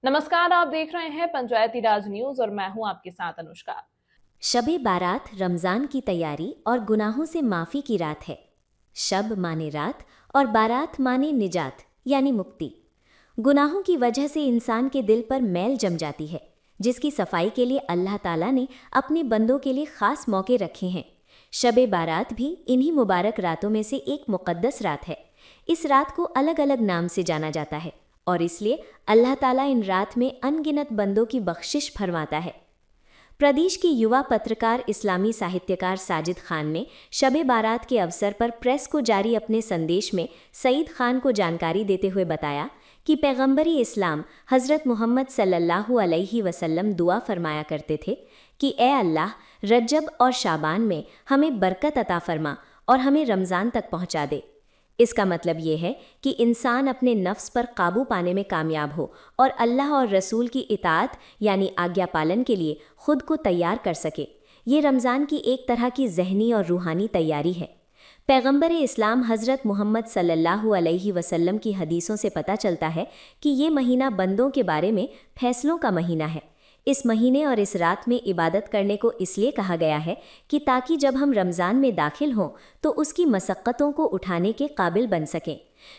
नमस्कार, आप देख रहे हैं पंचायती राज न्यूज और मैं हूं आपके साथ अनुष्का। शबे बारात रमज़ान की तैयारी और गुनाहों से माफ़ी की रात है। शब माने रात और बारात माने निजात यानी मुक्ति। गुनाहों की वजह से इंसान के दिल पर मैल जम जाती है, जिसकी सफाई के लिए अल्लाह ताला ने अपने बंदों के लिए ख़ास मौके रखे हैं। शबे बारात भी इन्हीं मुबारक रातों में से एक मुक़द्दस रात है। इस रात को अलग अलग नाम से जाना जाता है और इसलिए अल्लाह ताला इन रात में अनगिनत बंदों की बख्शिश फरमाता है। प्रदेश के युवा पत्रकार इस्लामी साहित्यकार साजिद खान ने शबे बारात के अवसर पर प्रेस को जारी अपने संदेश में सईद खान को जानकारी देते हुए बताया कि पैगंबरी इस्लाम हज़रत मोहम्मद सल्लल्लाहु अलैहि वसल्लम दुआ फरमाया करते थे कि ए अल्लाह, रजब और शाबान में हमें बरकत अता फरमा और हमें रमज़ान तक पहुंचा दे। इसका मतलब ये है कि इंसान अपने नफ्स पर काबू पाने में कामयाब हो और अल्लाह और रसूल की इताअत यानी आज्ञा पालन के लिए खुद को तैयार कर सके। ये रमज़ान की एक तरह की ज़हनी और रूहानी तैयारी है। पैगंबर इस्लाम हज़रत मोहम्मद सल्लल्लाहु अलैहि वसल्लम की हदीसों से पता चलता है कि ये महीना बंदों के बारे में फैसलों का महीना है। इस महीने और इस रात में इबादत करने को इसलिए कहा गया है कि ताकि जब हम रमज़ान में दाखिल हों तो उसकी मशक्क़तों को उठाने के काबिल बन सकें।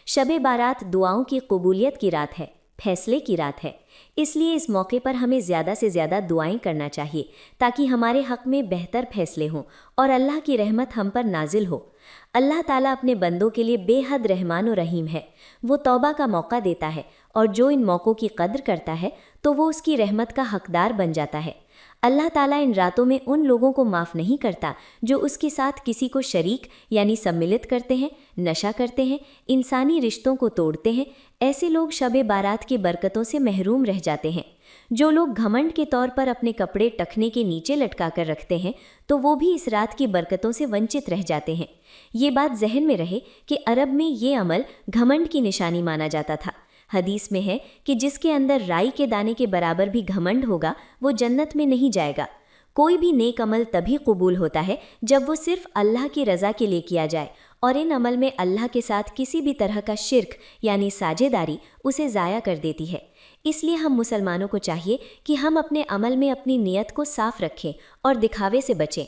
शबे बारात दुआओं की कबूलियत की रात है, फैसले की रात है। इसलिए इस मौके पर हमें ज़्यादा से ज़्यादा दुआएं करना चाहिए ताकि हमारे हक़ में बेहतर फैसले हों और अल्लाह की रहमत हम पर नाजिल हो। अल्लाह ताला अपने बंदों के लिए बेहद रहमान और रहीम है। वो तौबा का मौका देता है और जो इन मौक़ों की कद्र करता है तो वो उसकी रहमत का हकदार बन जाता है। अल्लाह ताला इन रातों में उन लोगों को माफ़ नहीं करता जो उसके साथ किसी को शरीक यानी सम्मिलित करते हैं, नशा करते हैं, इंसानी रिश्तों को तोड़ते हैं। ऐसे लोग शबे बारात की बरकतों से महरूम रह जाते हैं। जो लोग घमंड के तौर पर अपने कपड़े टखने के नीचे लटका कर रखते हैं तो वो भी इस रात की बरकतों से वंचित रह जाते हैं। ये बात जहन में रहे कि अरब में ये अमल घमंड की निशानी माना जाता था। हदीस में है कि जिसके अंदर राई के दाने के बराबर भी घमंड होगा वो जन्नत में नहीं जाएगा। कोई भी नेक अमल तभी कबूल होता है जब वो सिर्फ अल्लाह की रज़ा के लिए किया जाए और इन अमल में अल्लाह के साथ किसी भी तरह का शिर्क यानी साझेदारी उसे ज़ाया कर देती है। इसलिए हम मुसलमानों को चाहिए कि हम अपने अमल में अपनी नीयत को साफ रखें और दिखावे से बचें।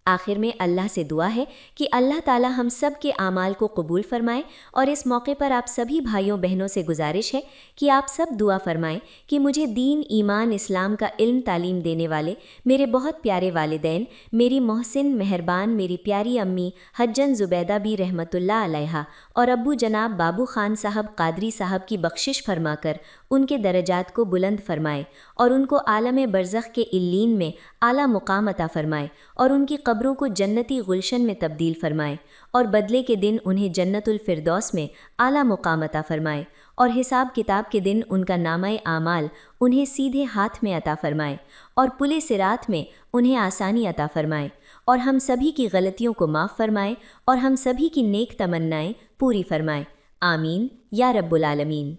आखिर में अल्लाह से दुआ है कि अल्लाह ताला हम सब के आमाल को कबूल फरमाए और इस मौके पर आप सभी भाइयों बहनों से गुजारिश है कि आप सब दुआ फरमाएं कि मुझे दीन, ईमान, इस्लाम का इल्म तालीम देने वाले मेरे बहुत प्यारे वालिदैन, मेरी मोहसिन मेहरबान मेरी प्यारी अम्मी हज्जन ज़ुबैदा बी रहमतुल्लाह अलैहा और अब्बू जनाब बाबू खान साहब कादरी साहब की बख्शिश फरमाकर उनके दरजात को बुलंद फरमाए और उनको आलम बरज़ख के इल्लीन में आला मुकाम अता फरमाए और उनकी कब्रों को जन्नती गुलशन में तब्दील फरमाए और बदले के दिन उन्हें जन्नतुल फिरदौस में आला मुकाम अता फरमाए और हिसाब किताब के दिन उनका नामाए आमाल उन्हें सीधे हाथ में अता फरमाए और पुले सिरात में उन्हें आसानी अता फरमाए और हम सभी की गलतियों को माफ़ फरमाए और हम सभी की नेक तमन्नाएं पूरी फरमाए। आमीन या रब्बुल आलमीन।